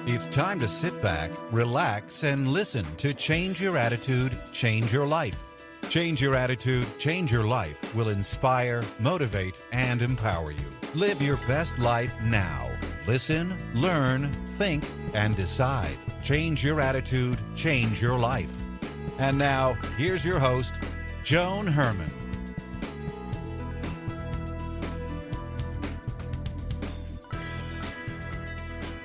It's time to sit back, relax, and listen to Change Your Attitude, Change Your Life. Change Your Attitude, Change Your Life will inspire, motivate, and empower you. Live your best life now. Listen, learn, think, and decide. Change your attitude, change your life. And now, here's your host, Joan Herman.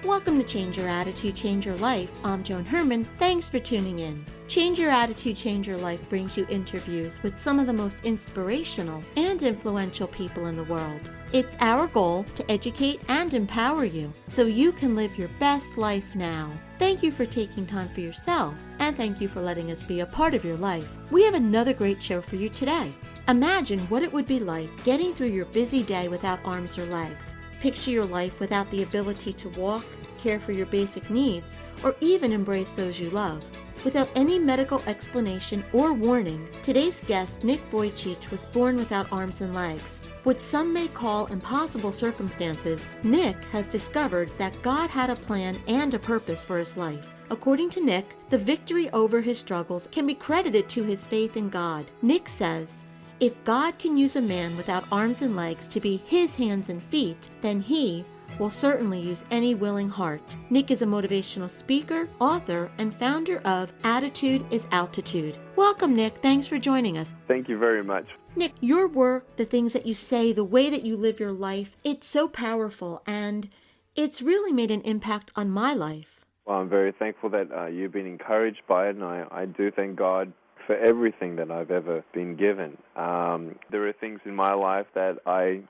Welcome to Change Your Attitude, Change Your Life. I'm Joan Herman. Thanks for tuning in. Change Your Attitude, Change Your Life brings you interviews with some of the most inspirational and influential people in the world. It's our goal to educate and empower you so you can live your best life now. Thank you for taking time for yourself, and thank you for letting us be a part of your life. We have another great show for you today. Imagine what it would be like getting through your busy day without arms or legs. Picture your life without the ability to walk, care for your basic needs, or even embrace those you love. Without any medical explanation or warning, today's guest, Nick Vujicic, was born without arms and legs. What some may call impossible circumstances, Nick has discovered that God had a plan and a purpose for his life. According to Nick, the victory over his struggles can be credited to his faith in God. Nick says, "If God can use a man without arms and legs to be his hands and feet, then he will certainly use any willing heart." Nick is a motivational speaker, author, and founder of Attitude is Altitude. Welcome, Nick. Thanks for joining us. Thank you very much. Nick, your work, the things that you say, the way that you live your life, it's so powerful, and it's really made an impact on my life. Well, I'm very thankful that you've been encouraged by it, and I do thank God for everything that I've ever been given. There are things in my life that I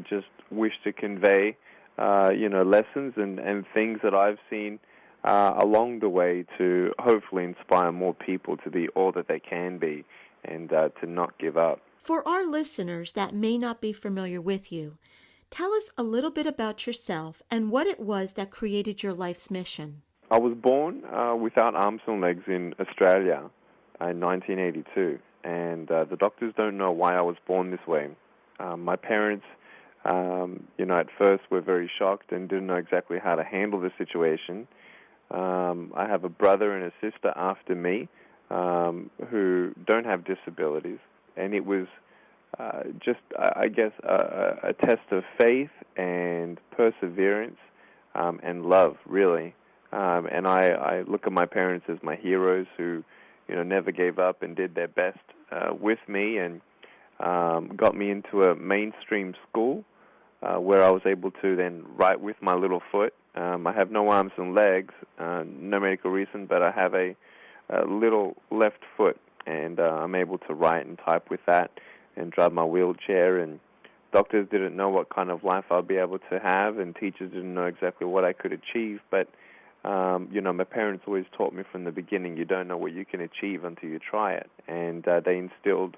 just wish to convey, lessons and things that I've seen along the way to hopefully inspire more people to be all that they can be and to not give up. For our listeners that may not be familiar with you, tell us a little bit about yourself and what it was that created your life's mission. I was born without arms and legs in Australia in 1982, and the doctors don't know why I was born this way. My parents at first were very shocked and didn't know exactly how to handle the situation. I have a brother and a sister after me who don't have disabilities, and it was a test of faith and perseverance and love, really. And I look at my parents as my heroes who, never gave up and did their best with me and got me into a mainstream school where I was able to then write with my little foot. I have no arms and legs, no medical reason, but I have a little left foot, and I'm able to write and type with that and drive my wheelchair. And doctors didn't know what kind of life I'd be able to have, and teachers didn't know exactly what I could achieve. But, my parents always taught me from the beginning, you don't know what you can achieve until you try it. And they instilled,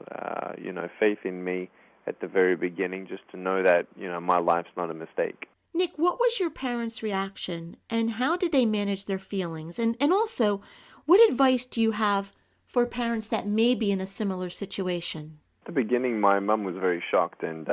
faith in me at the very beginning, just to know that, my life's not a mistake. Nick, what was your parents' reaction, and how did they manage their feelings? And also, what advice do you have for parents that may be in a similar situation? At the beginning, my mum was very shocked, and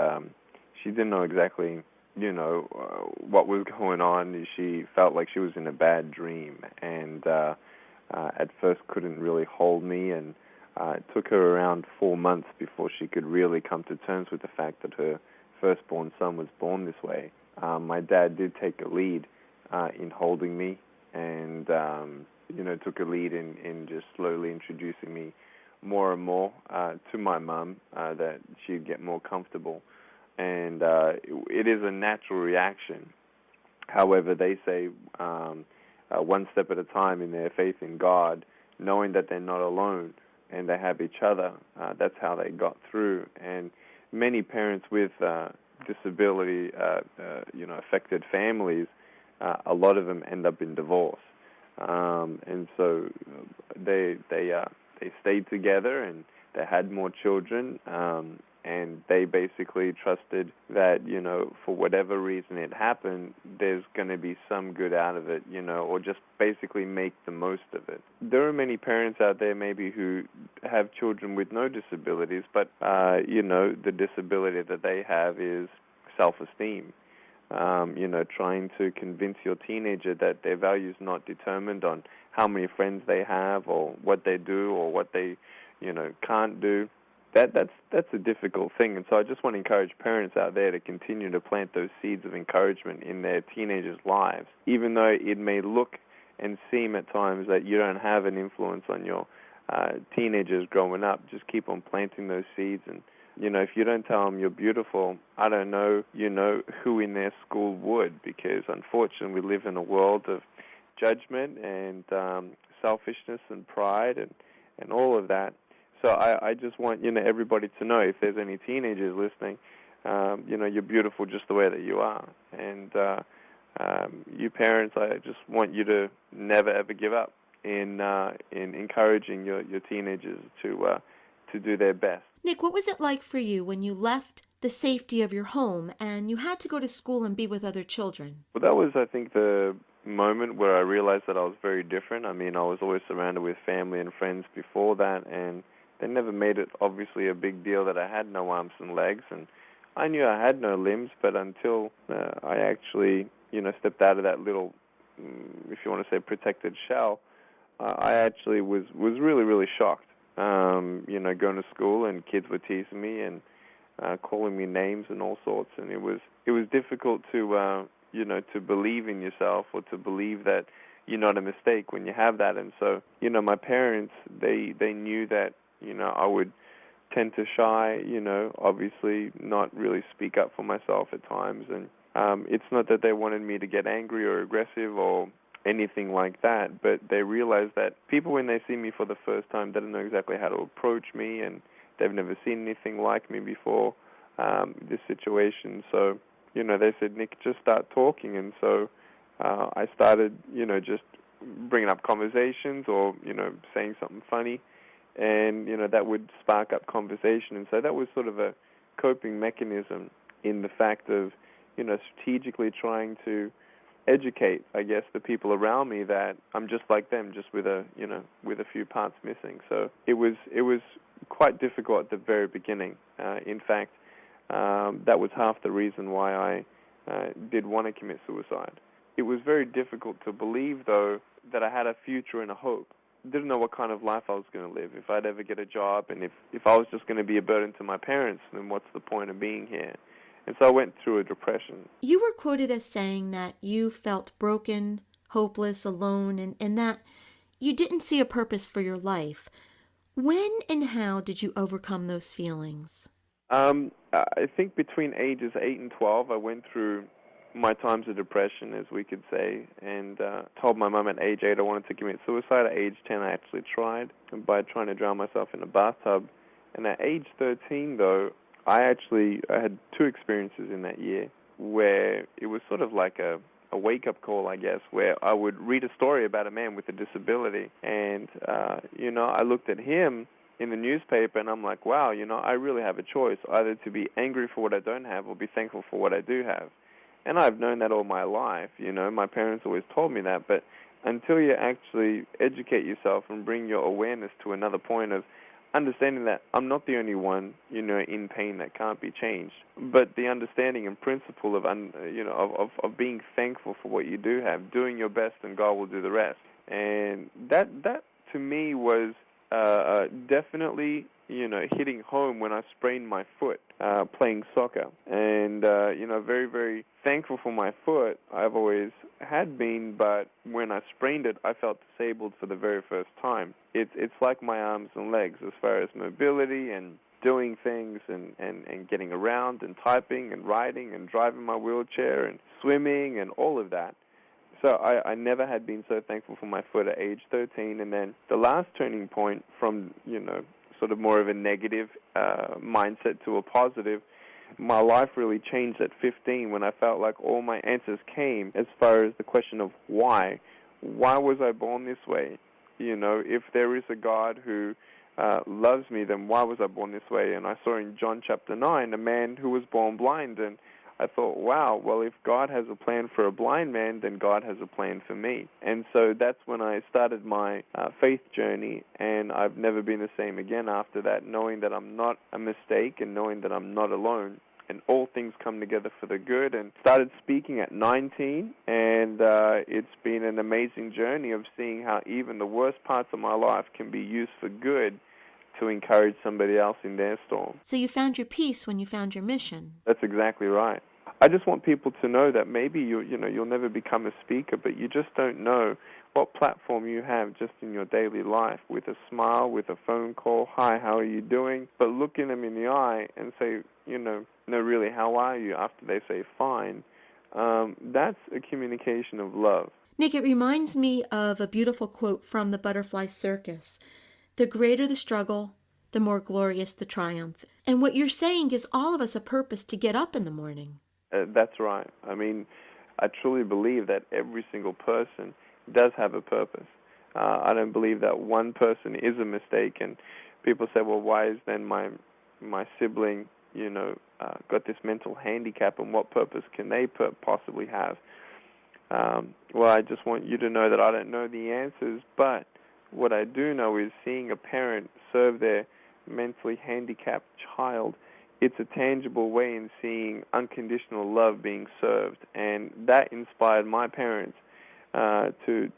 she didn't know exactly, what was going on. She felt like she was in a bad dream, and at first couldn't really hold me, and it took her around 4 months before she could really come to terms with the fact that her firstborn son was born this way. My dad did take a lead in holding me and, took a lead in just slowly introducing me more and more to my mum that she'd get more comfortable. And it is a natural reaction. However, they say one step at a time in their faith in God, knowing that they're not alone and they have each other. That's how they got through. And many parents with disability, affected families, a lot of them end up in divorce. And so they stayed together and they had more children. And they basically trusted that, for whatever reason it happened, there's going to be some good out of it, or just basically make the most of it. There are many parents out there maybe who have children with no disabilities, but, the disability that they have is self-esteem. trying to convince your teenager that their value is not determined on how many friends they have or what they do or what they, can't do. That's a difficult thing. And so I just want to encourage parents out there to continue to plant those seeds of encouragement in their teenagers' lives, even though it may look and seem at times that you don't have an influence on your teenagers growing up. Just keep on planting those seeds. And, if you don't tell them you're beautiful, I don't know, who in their school would, because unfortunately we live in a world of judgment and selfishness and pride and all of that. So I just want, everybody to know, if there's any teenagers listening, you're beautiful just the way that you are. And you parents, I just want you to never, ever give up in encouraging your teenagers to do their best. Nick, what was it like for you when you left the safety of your home and you had to go to school and be with other children? Well, that was, I think, the moment where I realized that I was very different. I mean, I was always surrounded with family and friends before that, and they never made it obviously a big deal that I had no arms and legs, and I knew I had no limbs, but until I actually, stepped out of that little, if you want to say, protected shell, I actually was really, really shocked. Going to school and kids were teasing me and calling me names and all sorts, and it was difficult to to believe in yourself or to believe that you're not a mistake when you have that. And so, my parents, they knew that I would tend to shy, obviously not really speak up for myself at times. And it's not that they wanted me to get angry or aggressive or anything like that, but they realized that people, when they see me for the first time, they don't know exactly how to approach me, and they've never seen anything like me before, this situation. So, they said, Nick, just start talking. And so I started, just bringing up conversations or, saying something funny, and, that would spark up conversation. And so that was sort of a coping mechanism in the fact of, strategically trying to educate, I guess, the people around me that I'm just like them, just with a few parts missing. So it was quite difficult at the very beginning. In fact, that was half the reason why I did want to commit suicide. It was very difficult to believe, though, that I had a future and a hope. Didn't know what kind of life I was going to live, if I'd ever get a job, and if I was just going to be a burden to my parents, then what's the point of being here? And so I went through a depression. You were quoted as saying that you felt broken, hopeless, alone, and that you didn't see a purpose for your life. When and how did you overcome those feelings? I think between ages 8 and 12, I went through my times of depression, as we could say, and told my mum at age 8 I wanted to commit suicide. At age 10, I actually tried by trying to drown myself in a bathtub. And at age 13, though, I had two experiences in that year where it was sort of like a wake-up call, I guess, where I would read a story about a man with a disability, and, I looked at him in the newspaper, and I'm like, wow, I really have a choice, either to be angry for what I don't have or be thankful for what I do have. And I've known that all my life, my parents always told me that, but until you actually educate yourself and bring your awareness to another point of understanding that I'm not the only one, in pain that can't be changed, but the understanding and principle of, of being thankful for what you do have, doing your best, and God will do the rest. And that to me was definitely, hitting home when I sprained my foot playing soccer. And, very, very thankful for my foot. I've always had been, but when I sprained it, I felt disabled for the very first time. It's like my arms and legs as far as mobility and doing things and getting around and typing and writing and driving my wheelchair and swimming and all of that. So I never had been so thankful for my foot at age 13. And then the last turning point from, sort of more of a negative mindset to a positive, my life really changed at 15 when I felt like all my answers came as far as the question of why. Why was I born this way? If there is a God who loves me, then why was I born this way? And I saw in John chapter 9 a man who was born blind, and I thought, wow, well, if God has a plan for a blind man, then God has a plan for me. And so that's when I started my faith journey, and I've never been the same again after that, knowing that I'm not a mistake and knowing that I'm not alone. and all things come together for the good. And started speaking at 19, and it's been an amazing journey of seeing how even the worst parts of my life can be used for good to encourage somebody else in their storm. So you found your peace when you found your mission. That's exactly right. I just want people to know that maybe you'll never become a speaker, but you just don't know what platform you have just in your daily life, with a smile, with a phone call, hi, how are you doing? But looking them in the eye and say, no, really, how are you? After they say fine, that's a communication of love. Nick, it reminds me of a beautiful quote from the Butterfly Circus. The greater the struggle, the more glorious the triumph. And what you're saying gives all of us a purpose to get up in the morning. That's right. I mean, I truly believe that every single person does have a purpose. I don't believe that one person is a mistake. And people say, well, why is then my sibling, got this mental handicap, and what purpose can they possibly have? Well, I just want you to know that I don't know the answers, but what I do know is seeing a parent serve their mentally handicapped child, it's a tangible way in seeing unconditional love being served, and that inspired my parents to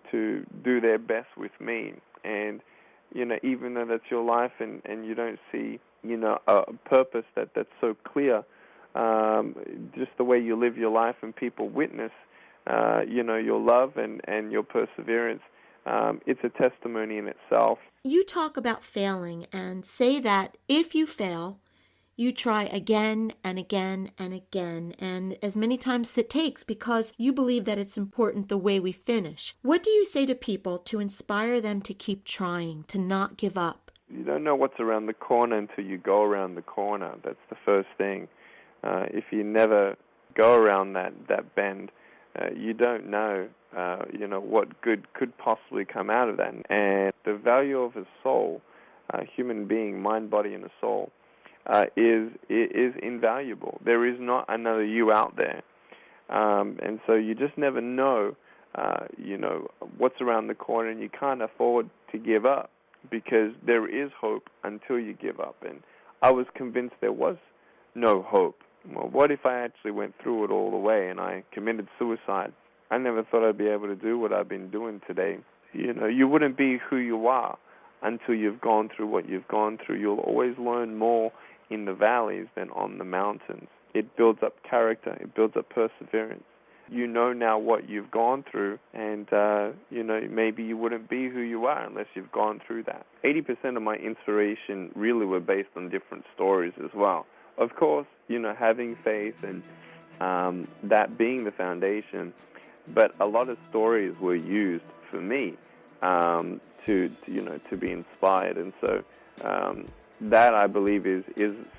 do their best with me. And even though that's your life, and you don't see a purpose that's so clear, just the way you live your life and people witness your love and your perseverance, it's a testimony in itself. You talk about failing and say that if you fail, you try again and again and again, and as many times as it takes, because you believe that it's important the way we finish. What do you say to people to inspire them to keep trying, to not give up? You don't know what's around the corner until you go around the corner. That's the first thing. If you never go around that bend, you don't know, what good could possibly come out of that. And the value of a soul, a human being, mind, body, and a soul, is invaluable. There is not another you out there. And so you just never know, what's around the corner, and you can't afford to give up, because there is hope until you give up. And I was convinced there was no hope. Well, what if I actually went through it all the way and I committed suicide? I never thought I'd be able to do what I've been doing today. You wouldn't be who you are until you've gone through what you've gone through. You'll always learn more in the valleys than on the mountains. It builds up character. It builds up perseverance. You know now what you've gone through, and, maybe you wouldn't be who you are unless you've gone through that. 80% of my inspiration really were based on different stories as well. Of course, having faith and that being the foundation, but a lot of stories were used for me to be inspired, and so that, I believe, is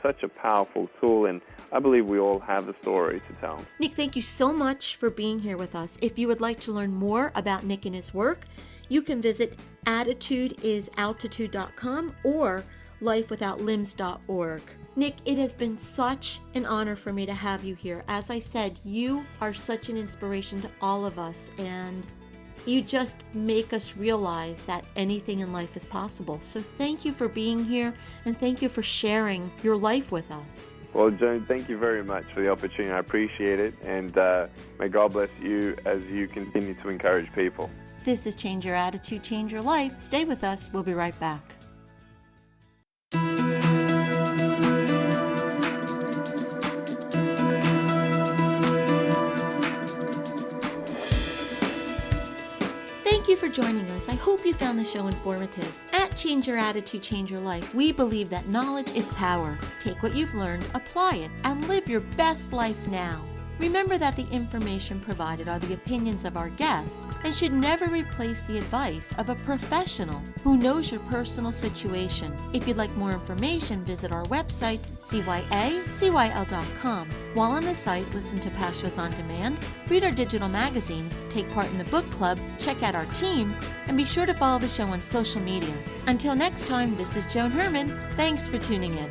such a powerful tool, and I believe we all have a story to tell. Nick, thank you so much for being here with us. If you would like to learn more about Nick and his work, you can visit attitudeisaltitude.com or lifewithoutlimbs.org. Nick, it has been such an honor for me to have you here. As I said, you are such an inspiration to all of us, and you just make us realize that anything in life is possible. So thank you for being here, and thank you for sharing your life with us. Well, Joan, thank you very much for the opportunity. I appreciate it, and may God bless you as you continue to encourage people. This is Change Your Attitude, Change Your Life. Stay with us. We'll be right back. Thank you for joining us. I hope you found the show informative. At Change Your Attitude, Change Your Life, we believe that knowledge is power. Take what you've learned, apply it, and live your best life now. Remember that the information provided are the opinions of our guests and should never replace the advice of a professional who knows your personal situation. If you'd like more information, visit our website, CYACYL.com. While on the site, listen to past shows on demand, read our digital magazine, take part in the book club, check out our team, and be sure to follow the show on social media. Until next time, this is Joan Herman. Thanks for tuning in.